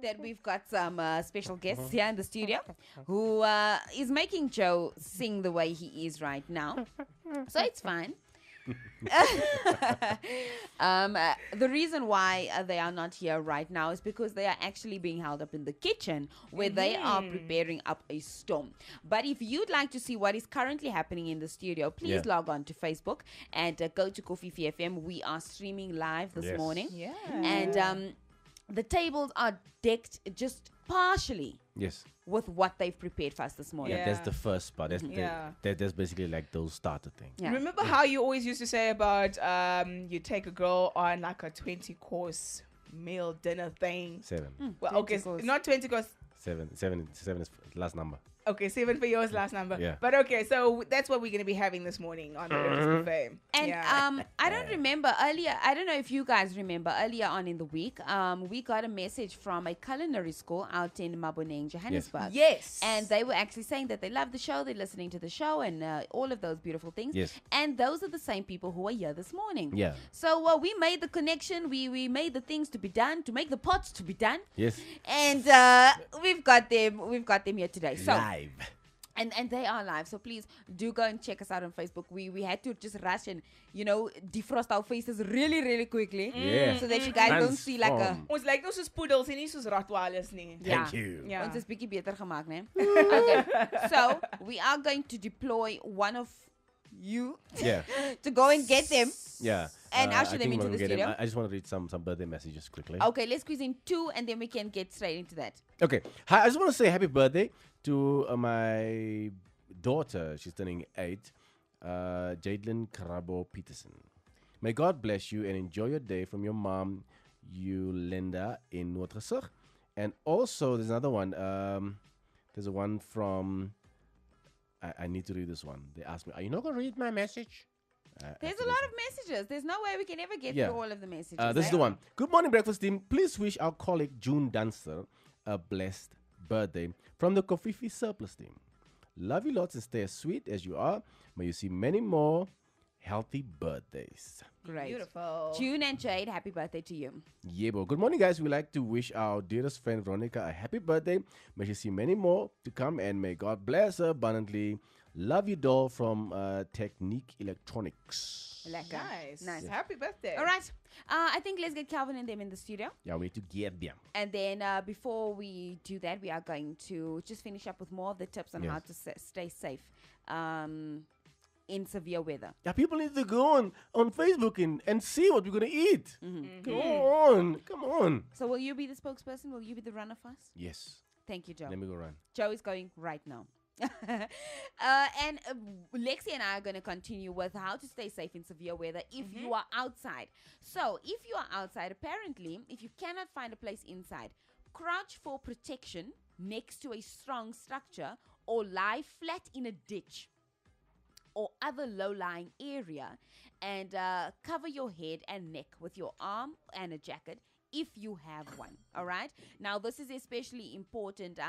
that we've got some special guests here in the studio who is making Joe sing the way he is right now. So it's fine. The reason why they are not here right now is because they are actually being held up in the kitchen where they are preparing up a storm. But if you'd like to see what is currently happening in the studio, please log on to Facebook and go to Coffee FM. We are streaming live this morning. Yeah. And the tables are decked just partially Yes. with what they've prepared for us this morning. Yeah, that's the first part. That's Yeah. that's basically like those starter thing. Yeah. Remember how you always used to say about you take a girl on like a 20-course meal dinner thing? 7. Well, 20 okay, course. not 20 course. 7 is last number. Okay, 7 for yours, last number. Yeah. But okay, so that's what we're going to be having this morning on the Breakfast Buffet. And Yeah. I don't remember earlier. I don't know if you guys remember earlier on in the week. We got a message from a culinary school out in Maboneng, Johannesburg. Yes. And they were actually saying that they love the show, they're listening to the show, and all of those beautiful things. Yes. And those are the same people who are here this morning. Yeah. So we made the connection. We made the things to be done, to make the pots to be done. Yes. And we've got them. We've got them here today. So. Live. And they are live, so please do go and check us out on Facebook. We had to just rush and defrost our faces really quickly, Yeah. so that you guys don't see like a Transform. Ons lyk nou soos poedels en nie soos ratwales nie. Thank you. Ja. Ons is bietjie beter gemaak, né? Okay, so we are going to deploy one of you Yeah. to go and get them. Yeah. And I usher them think into we're the gonna get studio. I just want to read some birthday messages quickly. Okay, let's squeeze in 2 and then we can get straight into that. Okay. Hi, I just want to say happy birthday to my daughter. She's turning 8, Jadelyn Karabo Peterson. May God bless you and enjoy your day from your mom, Yolanda in Noordgesig. And also, there's another one. There's a one from... I need to read this one. They asked me, are you not going to read my message? There's a lot of messages. There's no way we can ever get Yeah. through all of the messages. This is eh? the one. Good morning, breakfast team. Please wish our colleague June Dunster a blessed birthday from the Kofifi Surplus team. Love you lots and stay as sweet as you are. May you see many more healthy birthdays. Great. Beautiful. June and Jade, happy birthday to you. Yebo. Good morning, guys. We'd like to wish our dearest friend Veronica a happy birthday. May she see many more to come and may God bless her abundantly. Love you, doll, from Technique Electronics. Lekker. Nice. Happy birthday. All right. I think let's get Calvin and them in the studio. Yeah, we need to get them. And then before we do that, we are going to just finish up with more of the tips on Yes. how to stay safe in severe weather. Yeah, people need to go on Facebook and see what we're going to eat. Come on. So will you be the spokesperson? Will you be the runner for us? Yes. Thank you, Joe. Let me go run. Joe is going right now. And Lexi and I are going to continue with how to stay safe in severe weather if you are outside. So if you are outside, apparently, if you cannot find a place inside, crouch for protection next to a strong structure or lie flat in a ditch or other low-lying area and cover your head and neck with your arm and a jacket if you have one. All right. Now, this is especially important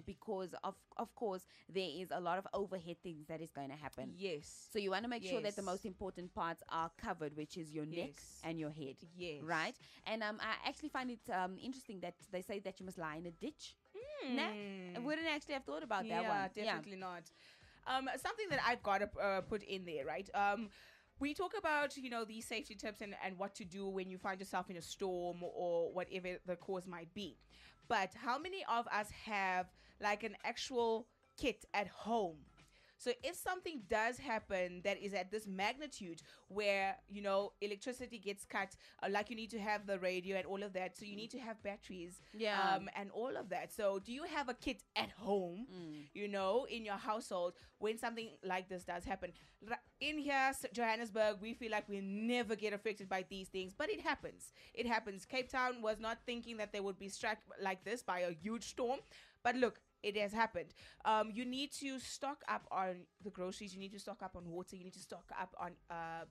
because of course there is a lot of overhead things that is going to happen. Yes. So you want to make sure that the Yes. most important parts are covered, which is your neck Yes. and your head. Yes. Right. And I actually find it interesting that they say that you must lie in a ditch. Nah, I wouldn't actually have thought about that one. Definitely not. Something that I've got to put in there, right? We talk about, these safety tips and what to do when you find yourself in a storm or whatever the cause might be. But how many of us have like an actual kit at home? So if something does happen that is at this magnitude where, electricity gets cut, like you need to have the radio and all of that. So you need to have batteries Yeah. and all of that. So do you have a kit at home, in your household when something like this does happen? In here, Johannesburg, we feel like we never get affected by these things, but it happens. It happens. Cape Town was not thinking that they would be struck like this by a huge storm. But look, it has happened. You need to stock up on the groceries. You need to stock up on water. You need to stock up on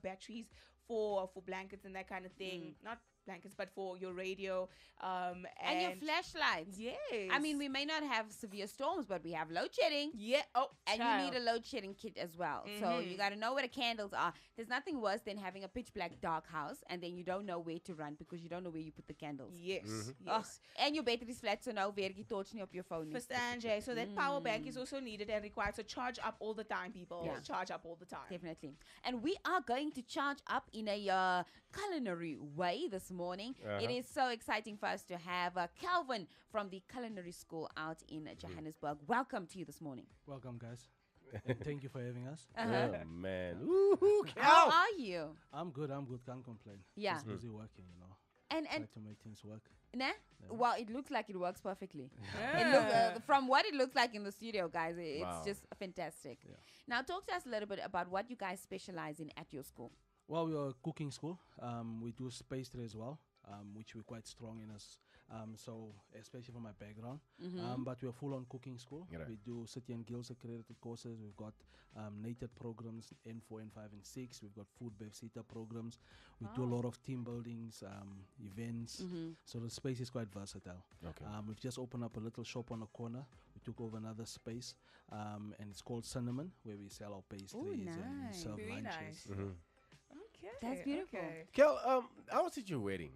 batteries for blankets and that kind of thing. Not blankets, but for your radio And your flashlights. Yes. I mean, we may not have severe storms, but we have load shedding. Yeah. Oh, And child. you need a load shedding kit as well. So you got to know where the candles are. There's nothing worse than having a pitch black dark house and then you don't know where to run because you don't know where you put the candles. Yes. Oh, Yes. and your battery is flat, so now werk die torch nie op your phone nie. Verstaan jy? So that power bank is also needed and required. So charge up all the time, people. Yeah. Charge up all the time. Definitely. And we are going to charge up in a culinary way this morning. It is so exciting for us to have Calvin from the culinary school out in Johannesburg. Welcome to you this morning. Welcome, guys. And thank you for having us. Uh-huh. Oh, man. Woo-hoo, How Cal. are you? I'm good. Can't complain. Yeah. Just busy working, And Try to make things work. nah? Well, it looks like it works perfectly. From what it looks like in the studio, guys, it's Wow. just fantastic. Yeah. Now, talk to us a little bit about what you guys specialize in at your school. Well, we are a cooking school. We do pastry as well, which we're quite strong in us. So, especially from my background. But we're full-on cooking school. Right. We do City and Guilds accredited courses. We've got NATED programs, N4, N5, and 6. We've got food, bev, CETA programs. We do a lot of team buildings, events. So the space is quite versatile. Okay. We've just opened up a little shop on the corner. We took over another space, and it's called Cinnamon, where we sell our pastries and nice. serve Very lunches. nice. Okay. That's beautiful. Okay. Cal, I was at your wedding.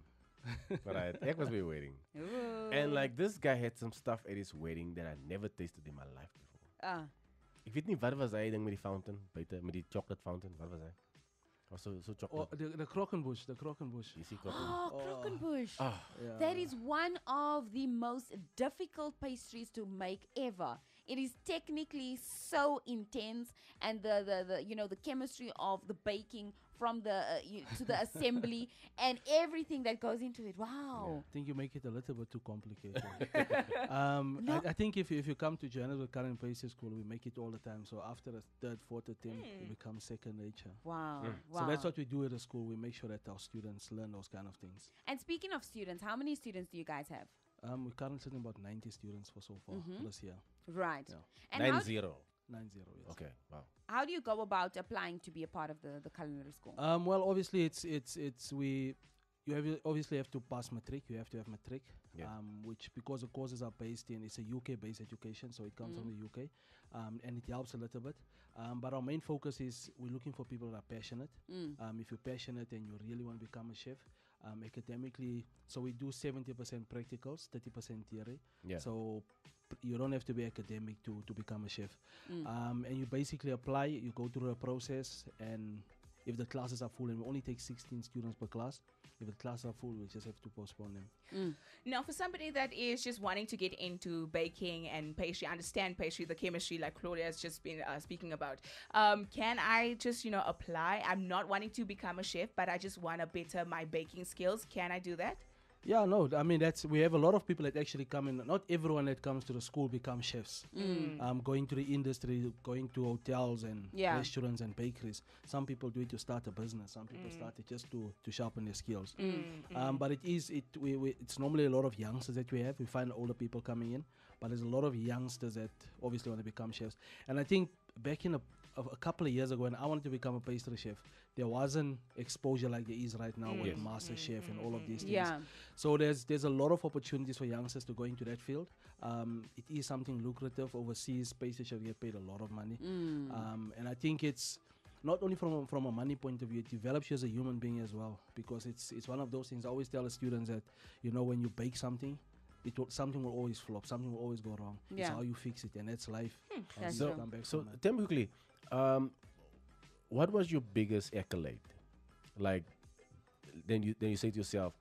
Right. Ek was by your wedding. And like this guy had some stuff at his wedding that I never tasted in my life before. Ek weet nie wat was hy ding met die fountain, buite met die chocolate fountain, wat was hy? Was so Oh, chocolate. the Krokkenbush, the Krokkenbush. You see chocolate? Oh, Krokkenbush. Ah, Yeah. That is one of the most difficult pastries to make ever. It is technically so intense, and the chemistry of the baking from the to the assembly and everything that goes into it. Wow. I think you make it a little bit too complicated. No. I think if you come to Johannesburg Current Pastry School, we make it all the time. So after a third, fourth attempt, it becomes second nature. Wow. Wow. So that's what we do at the school. We make sure that our students learn those kind of things. And speaking of students, how many students do you guys have? We're currently sitting about 90 students for so far for this year. Right. Yeah. And 9-0. 90, yes. Okay, wow. how do you go about applying to be a part of the culinary school? Well, obviously, you obviously have to pass matric. You have to have matric, Yeah. which because the courses are based in, it's a UK-based education, so it comes from the UK, and it helps a little bit. But our main focus is we're looking for people that are passionate. If you're passionate and you really want to become a chef, academically, so we do 70% practicals, 30% theory. Yeah. So you don't have to be academic to become a chef. And you basically apply, you go through a process, and if the classes are full, and we only take 16 students per class, if the classes are full, we just have to postpone them. Now, for somebody that is just wanting to get into baking and pastry, understand pastry, the chemistry, like Claudia has just been speaking about, can I just, apply? I'm not wanting to become a chef, but I just want to better my baking skills. Can I do that? Yeah, no, I mean, we have a lot of people that actually come in. Not everyone that comes to the school becomes chefs. Going to the industry, going to hotels and Yeah. restaurants and bakeries. Some people do it to start a business. Some people start it just to sharpen their skills. But it's normally a lot of youngsters that we have. We find older people coming in, but there's a lot of youngsters that obviously want to become chefs. And I think back in a couple of years ago, when I wanted to become a pastry chef, there wasn't exposure like there is right now with Yes. Master Chef and all of these things. Yeah. So there's a lot of opportunities for youngsters to go into that field. It is something lucrative overseas. Pastry chefs get paid a lot of money, and I think it's not only from a money point of view, it develops you as a human being as well, because it's one of those things. I always tell the students that when you bake something, something will always flop, something will always go wrong. It's Yeah. how you fix it, and that's life. That's You true. come back So from it. tell me quickly, what was your biggest accolade? Like, then you say to yourself,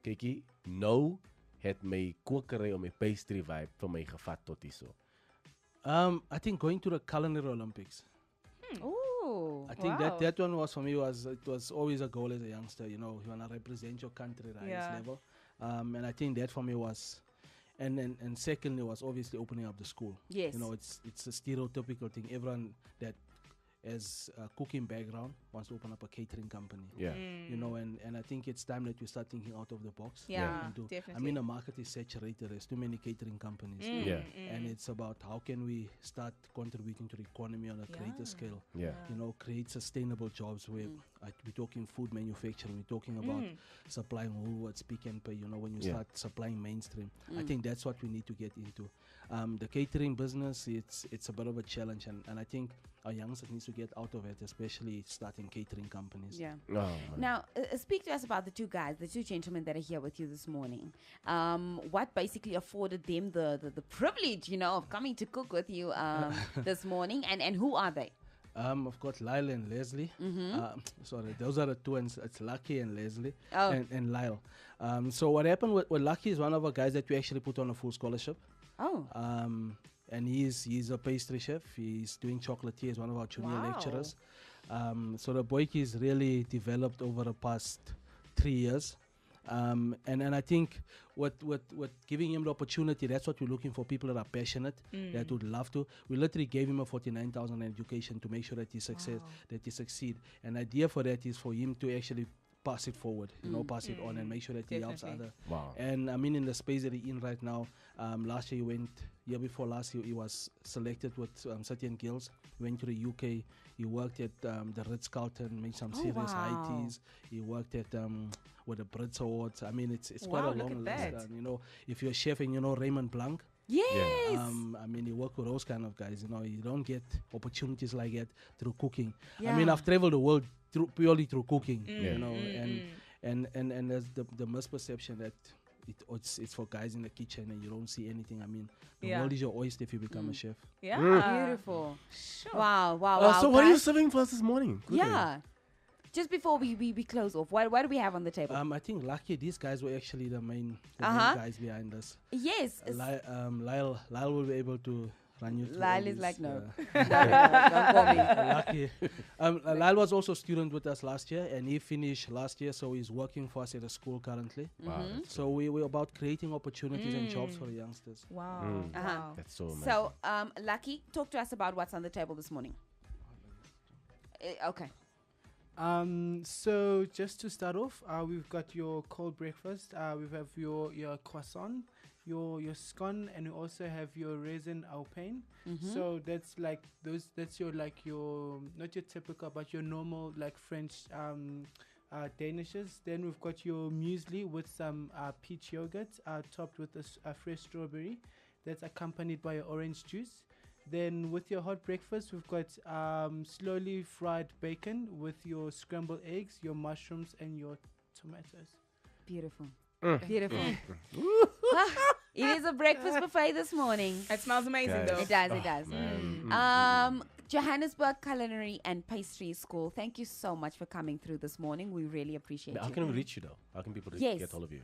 Kiki, nou het my kokery of my pastry vibe vir my gevat tot hierso. I think going to the Culinary Olympics. Ooh. I think Wow. that one was for me, it was always a goal as a youngster. You want to represent your country at the highest Yeah. level, and I think that for me was, and secondly was obviously opening up the school. Yes. It's a stereotypical thing. Everyone that has a cooking background wants to open up a catering company. Yeah. You know, and I think it's time that we start thinking out of the box. Yeah, And I definitely. mean, the market is saturated. There's too many catering companies. Yeah. And it's about how can we start contributing to the economy on a greater scale. Yeah. You know, create sustainable jobs where we're talking food manufacturing, we're talking about supplying Woolworths, Pick and Pay, you know, when you start supplying mainstream. I think that's what we need to get into. The catering business, it's a bit of a challenge, and I think our youngsters needs to get out of it, especially starting catering companies. Yeah. Oh, man. Now, speak to us about the two guys, the two gentlemen that are here with you this morning. What basically afforded them the privilege, you know, of coming to cook with you this morning, and who are they? I've got Lyle and Leslie. Sorry, those are the twins. It's Lucky and Leslie Oh. and Lyle. So what happened with Lucky is one of our guys that we actually put on a full scholarship. Oh, And he's a pastry chef. He's doing chocolatier as one of our junior Wow. lecturers. So the boy is really developed over the past 3 years. And I think what giving him the opportunity, that's what we're looking for, people that are passionate, that would love to. We literally gave him a 49,000 education to make sure that he succeed. And the idea for that is for him to actually pass it forward, you know, pass it on and make sure that he helps Definitely. other. Wow. And I mean, in the space that he's in right now, last year year before last, he was selected with City and Guilds. He went to the UK. He worked at the Ritz-Carlton, made some serious high wow. teas. He worked at with the Brits Awards. I mean, it's Wow, quite a look long at list. that. You know, if you're a chef and you know Raymond Blanc, yes. I mean, you work with those kind of guys. You know, you don't get opportunities like that through cooking. I Yeah. mean, I've traveled the world purely through cooking. Yeah. You know, and there's the misperception that it's for guys in the kitchen and you don't see anything. I mean, the Yeah. world is your oyster if you become a chef. Yeah. Beautiful. Sure. Wow, wow. So what are you guys. serving for us this morning? Good day. Yeah. Just before we close off, what do we have on the table? I think lucky these guys were actually the main guys behind us. Yes. Lyle will be able to run you through. Lyle all is this, like, no. uh, Don't call me. Lucky. Lyle was also a student with us last year, and he finished last year, so he's working for us at a school currently. Wow, that's, So we're about creating opportunities and jobs for the youngsters. Wow. Uh-huh. Wow. that's so amazing. So, Lucky, talk to us about what's on the table this morning. Okay. So just to start off, we've got your cold breakfast. We have your croissant, your scone, and we also have your raisin au pain. So that's like that's your not your typical but your normal like French danishes. Then we've got your muesli with some peach yogurt topped with a fresh strawberry. That's accompanied by your orange juice. Then with your hot breakfast, we've got slowly fried bacon with your scrambled eggs, your mushrooms, and your tomatoes. Beautiful. Beautiful. It is a breakfast buffet this morning. It smells amazing, Guys. though. It does, it does. Man. Johannesburg Culinary and Pastry School, thank you so much for coming through this morning. We really appreciate How you. can we reach you though? How can people Yes. get hold of you?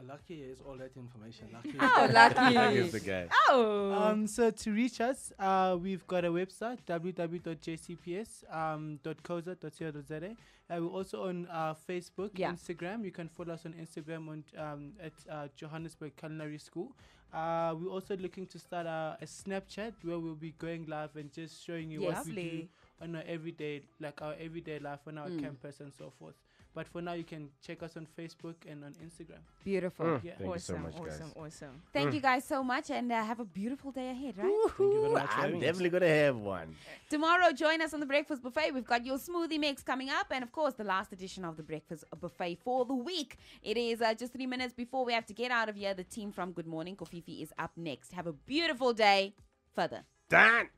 Lucky is all that information. Lucky. Oh, Lucky. Here's the guy. Oh. So to reach us, we've got a website, www.jcps.co.za. We're also on Facebook, Yeah. Instagram. You can follow us on Instagram at Johannesburg Culinary School. We're also looking to start a Snapchat where we'll be going live and just showing you what we do Lovely. on our everyday life on our campus and so forth. But for now, you can check us on Facebook and on Instagram. Beautiful. Yeah. Thank you so Awesome, much, guys. awesome. Thank you guys so much and have a beautiful day ahead, right? Thank you very much for I'm having us. definitely gonna have one. Tomorrow, join us on the Breakfast Buffet. We've got your smoothie mix coming up, and of course, the last edition of the Breakfast Buffet for the week. It is just 3 minutes before we have to get out of here. The team from Good Morning Kofifi is up next. Have a beautiful day. Further. Done.